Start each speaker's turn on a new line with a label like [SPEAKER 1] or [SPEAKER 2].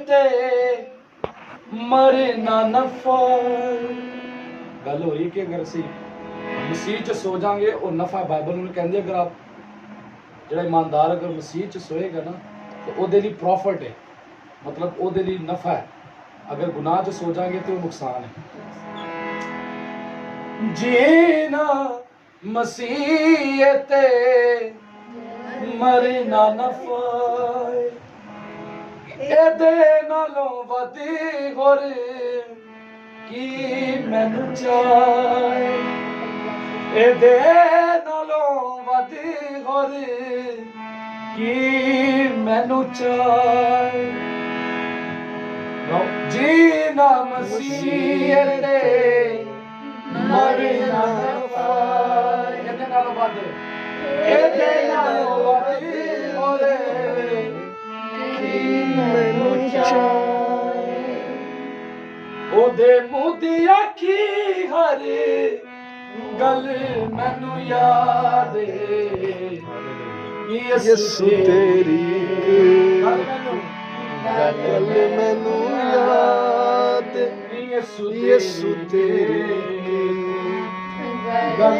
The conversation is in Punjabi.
[SPEAKER 1] ते मरे ना नफा। गल हो रही कि अगर असी मसीह च सो जाएंगे वो नफा। बाइबल में कहते अगर आप जो ईमानदार अगर मसीह च सोएगा ना तो ਉਹਦੇ ਲਈ प्रॉफिट है, मतलब ਉਹਦੇ ਲਈ नफा है। अगर गुनाह च सो जाएंगे तो नुकसान है। जीना मसीह ते मरे ना नफा। ਇਹਦੇ ਨਾਲੋਂ ਵਧੀ ਹੋਰ ਕੀ ਮੈਨੂੰ ਚਾਹੇ। ਇਹਦੇ ਨਾਲੋਂ ਵਧੀ ਹੋਰ ਕੀ ਮੈਨੂੰ ਚਾਹੇ। ਜੀਣਾ ਮਸੀਹ ਤੇ ਮਰਨਾ ਨਫਾ। ਇਹਦੇ ਨਾਲੋਂ ਵੱਧ, ਇਹਦੇ ਨਾਲੋਂ ਵਧੀ ਹੋਰ ਮੈਨੂੰ ਚਾਹੇ। ਉਹਦੇ ਮੂੰਹ ਦੀ ਆਖੀ ਹਰ ਗੱਲ ਮੈਨੂੰ ਯਾਦ ਏ।
[SPEAKER 2] ਯਿਸੂ ਤੇਰੀ ਗੱਲ ਮੈਨੂੰ ਯਾਦ। ਯਿਸੂ ਤੇਰੀ ਗੱਲ